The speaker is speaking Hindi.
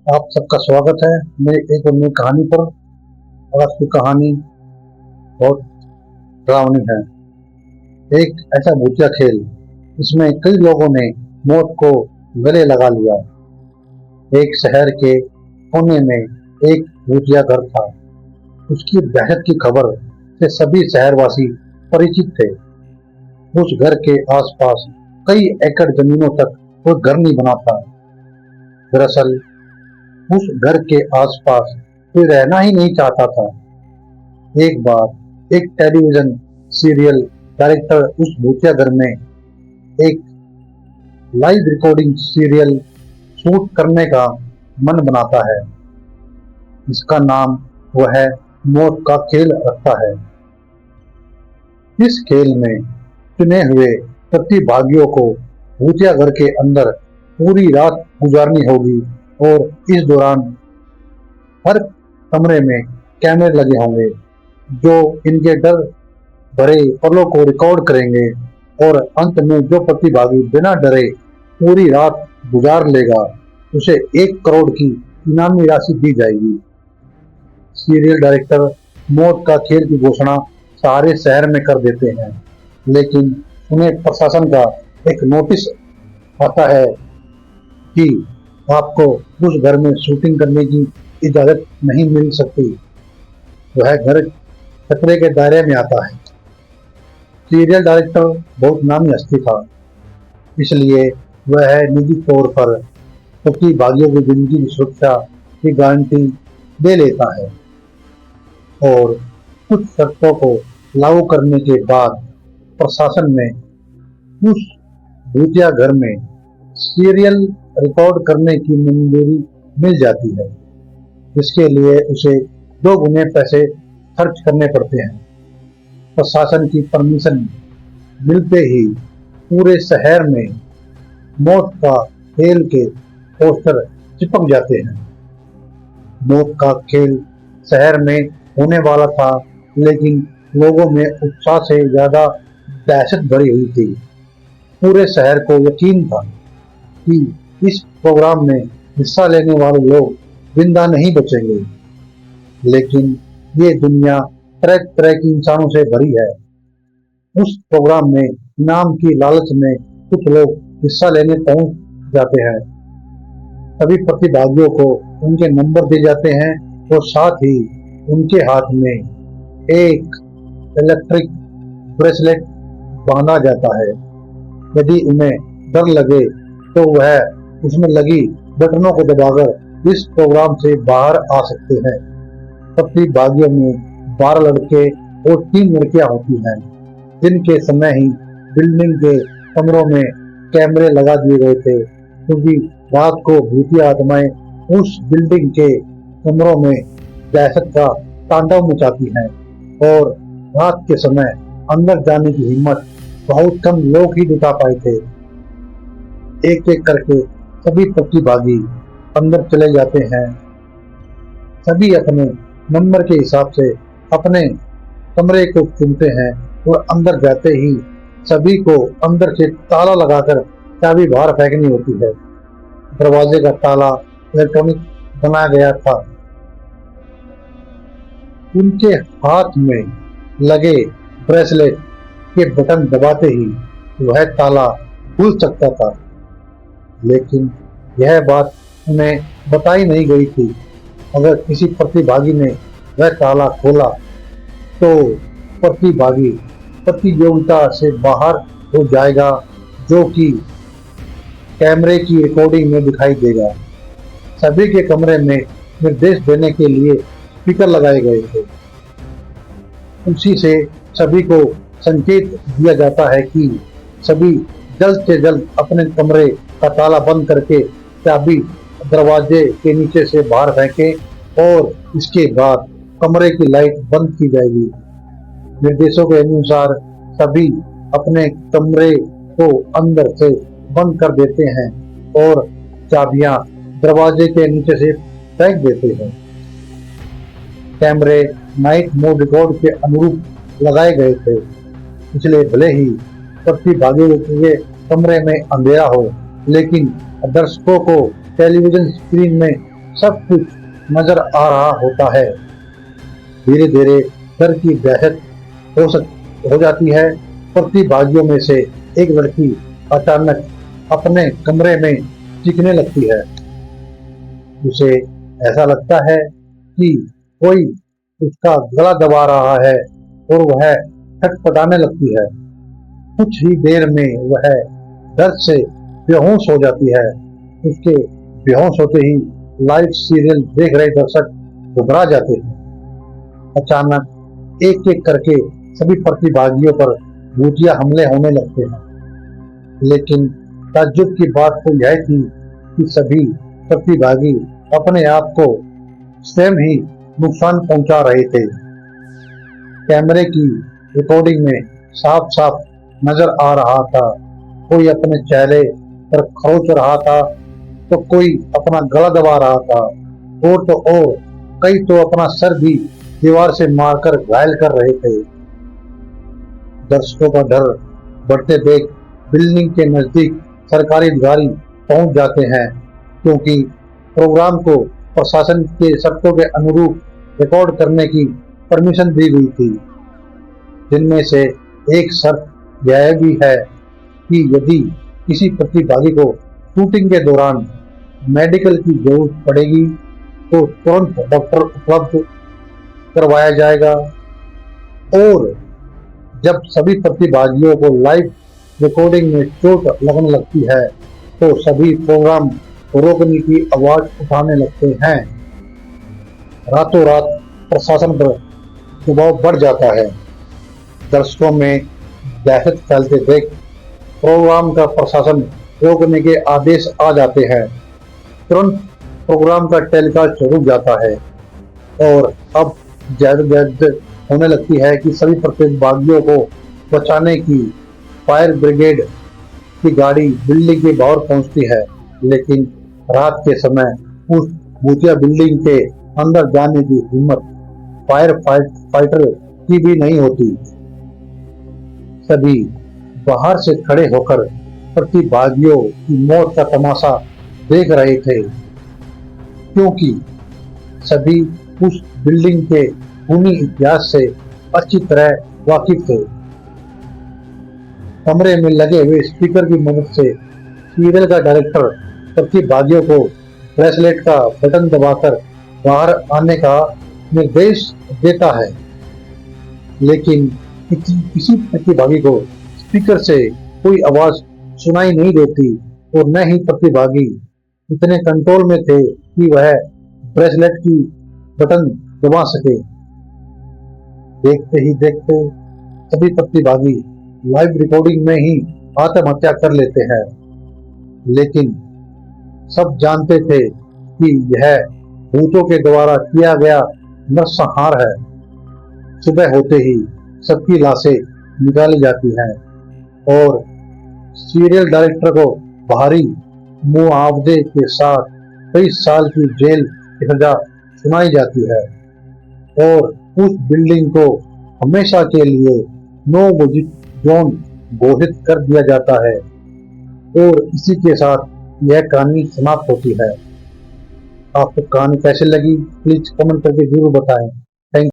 आप सबका स्वागत है मेरी एक और नई कहानी पर। और आज की कहानी बहुत डरावनी है। एक ऐसा भूतिया खेल जिसमें कई लोगों ने मौत को गले लगा लिया। एक शहर के कोने में एक भूतिया घर था। उसकी दहशत की खबर से सभी शहरवासी परिचित थे। उस घर के आसपास कई एकड़ जमीनों तक कोई घर नहीं बना था। दरअसल उस घर के आसपास कोई रहना ही नहीं चाहता था। एक बार एक टेलीविजन सीरियल डायरेक्टर उस भूतिया घर में एक लाइव रिकॉर्डिंग सीरियल शूट करने का मन बनाता है। इसका नाम वह मौत का खेल रखता है। इस खेल में चुने हुए प्रतिभागियों को भूतिया घर के अंदर पूरी रात गुजारनी होगी और इस दौरान हर कमरे में कैमरे लगे होंगे जो इनके डर भरे पलों को रिकॉर्ड करेंगे। और अंत में जो प्रतिभागी बिना डरे पूरी रात गुजार लेगा उसे 1 करोड़ की इनामी राशि दी जाएगी। सीरियल डायरेक्टर मौत का खेल की घोषणा सारे शहर में कर देते हैं, लेकिन उन्हें प्रशासन का एक नोटिस आता है कि आपको उस घर में शूटिंग करने की इजाजत नहीं मिल सकती। वह घर खतरे के दायरे में आता है। सीरियल डायरेक्टर बहुत नामी हस्ती था, इसलिए वह निजी तौर पर प्रतिभागियों की जिंदगी की सुरक्षा की गारंटी दे लेता है। और कुछ शर्तों को लागू करने के बाद प्रशासन में उस भूतिया घर में सीरियल रिकॉर्ड करने की मंजूरी मिल जाती है, जिसके लिए उसे 2 गुने पैसे खर्च करने पड़ते हैं। प्रशासन की परमिशन मिलते ही पूरे शहर में मौत का खेल के पोस्टर चिपक जाते हैं। मौत का खेल शहर में होने वाला था, लेकिन लोगों में उत्साह से ज्यादा दहशत भरी हुई थी। पूरे शहर को यकीन था कि इस प्रोग्राम में हिस्सा लेने वाले लोग जिंदा नहीं बचेंगे। लेकिन ये दुनिया तरह तरह के इंसानों से भरी है। उस प्रोग्राम में इनाम की लालच में कुछ लोग हिस्सा लेने पहुंच जाते हैं। सभी प्रतिभागियों को उनके नंबर दिए जाते हैं और साथ ही उनके हाथ में एक इलेक्ट्रिक ब्रेसलेट बांधा जाता है। यदि उन्हें डर लगे तो वह उसमें लगी बटनों को दबाकर इस प्रोग्राम से बाहर आ सकते हैं। प्रतिभागियों में 12 लड़के और 3 लड़कियां होती हैं। दिन के समय ही बिल्डिंग के कमरों में कैमरे लगा दिए गए थे, क्योंकि रात को भूतिया आत्माएं उस बिल्डिंग के कमरों में दहशत का तांडव मचाती हैं और रात के समय अंदर जाने की हिम्मत बहुत कम लोग ही जुटा पाए थे। एक एक करके सभी प्रतिभागी अंदर चले जाते हैं। सभी अपने नंबर के हिसाब से अपने कमरे को चुनते हैं और अंदर जाते ही सभी को अंदर से ताला लगाकर चाबी बाहर फेंकनी होती है। दरवाजे का ताला इलेक्ट्रॉनिक बनाया गया था। उनके हाथ में लगे ब्रेसलेट के बटन दबाते ही वह ताला खुल सकता था, लेकिन यह बात उन्हें बताई नहीं गई थी। अगर किसी प्रतिभागी ने वह ताला खोला तो प्रतिभागी प्रतियोगिता से बाहर हो जाएगा, जो कि कैमरे की रिकॉर्डिंग में दिखाई देगा। सभी के कमरे में निर्देश देने के लिए स्पीकर लगाए गए थे। उसी से सभी को संकेत दिया जाता है कि सभी जल्द से जल्द अपने कमरे का ताला बंद करके चाबी दरवाजे के नीचे से बाहर फेंकें और इसके बाद कमरे की लाइट बंद की जाएगी। निर्देशों के अनुसार सभी अपने कमरे को अंदर से बंद कर देते हैं और चाबियां दरवाजे के नीचे से फेंक देते हैं। कैमरे नाइट मोड रिकॉर्ड के अनुरूप लगाए गए थे, इसलिए भले ही प्रतिभागियों के कमरे में अंधेरा हो, लेकिन दर्शकों को टेलीविजन स्क्रीन में सब कुछ नजर आ रहा होता है। धीरे धीरे डर की दहशत हो जाती है। प्रतिभागियों में से एक लड़की अचानक अपने कमरे में चीखने लगती है। उसे ऐसा लगता है कि कोई उसका गला दबा रहा है और वह छटपटाने लगती है। कुछ ही देर में वह दर्द से बेहोश हो जाती है। उसके बेहोश होते ही लाइव सीरियल देख रहे दर्शक घबरा जाते हैं। अचानक एक एक करके सभी प्रतिभागियों पर भूतिया हमले होने लगते हैं। लेकिन ताज्जुब की बात तो यह थी कि सभी प्रतिभागी अपने आप को स्वयं ही नुकसान पहुंचा रहे थे। कैमरे की रिकॉर्डिंग में साफ साफ नजर आ रहा था, कोई अपने चेहरे पर खरोच रहा था तो कोई अपना गला दबा रहा था, और तो और कई तो अपना सर भी दीवार से मारकर घायल कर रहे थे। दर्शकों का डर बढ़ते देख बिल्डिंग के नजदीक सरकारी अधिकारी पहुंच जाते हैं, क्योंकि प्रोग्राम को प्रशासन के शर्तों के अनुरूप रिकॉर्ड करने की परमिशन दी गई थी। जिनमें से एक शर्त यह भी है कि यदि किसी प्रतिभागी को शूटिंग के दौरान मेडिकल की जरूरत पड़ेगी तो तुरंत डॉक्टर उपलब्ध करवाया जाएगा। और जब सभी प्रतिभागियों को लाइव रिकॉर्डिंग में चोट लगने लगती है तो सभी प्रोग्राम रोकने की आवाज उठाने लगते हैं। रातों रात प्रशासन पर दबाव बढ़ जाता है। दर्शकों में दहशत फैलते देख प्रोग्राम का प्रशासन रोकने के आदेश आ जाते हैं। तुरंत प्रोग्राम का टेलीकास्ट रुक जाता है और अब ज्यादा होने लगती है कि सभी प्रतिभागियों को बचाने की फायर ब्रिगेड की गाड़ी बिल्डिंग के बाहर पहुंचती है। लेकिन रात के समय उस भूतिया बिल्डिंग के अंदर जाने की हिम्मत फाइटर की भी नहीं होती। सभी बाहर से खड़े होकर प्रतिभागियों की मौत का तमाशा देख रहे थे, क्योंकि सभी उस बिल्डिंग के खूनी इतिहास से अच्छी तरह वाकिफ थे। कमरे में लगे हुए स्पीकर की मदद से सीरियल का डायरेक्टर प्रतिभागियों को ब्रेसलेट का बटन दबाकर बाहर आने का निर्देश देता है। लेकिन किसी प्रतिभागी को स्पीकर से कोई आवाज सुनाई नहीं देती और न ही प्रतिभागी इतने कंट्रोल में थे कि वह ब्रेसलेट की बटन दबा सके। देखते ही देखते सभी प्रतिभागी लाइव रिकॉर्डिंग में ही आत्महत्या कर लेते हैं। लेकिन सब जानते थे कि यह भूतों के द्वारा किया गया नरसंहार है। सुबह होते ही सबकी लाशें निकाली जाती हैं और सीरियल डायरेक्टर को भारी मुआवजे के साथ कई साल की जेल की सजा सुनाई जाती है और उस बिल्डिंग को हमेशा के लिए नो विजिट जोन घोषित कर दिया जाता है। और इसी के साथ यह कहानी समाप्त होती है। आपको कहानी कैसे लगी प्लीज कमेंट करके जरूर बताएं।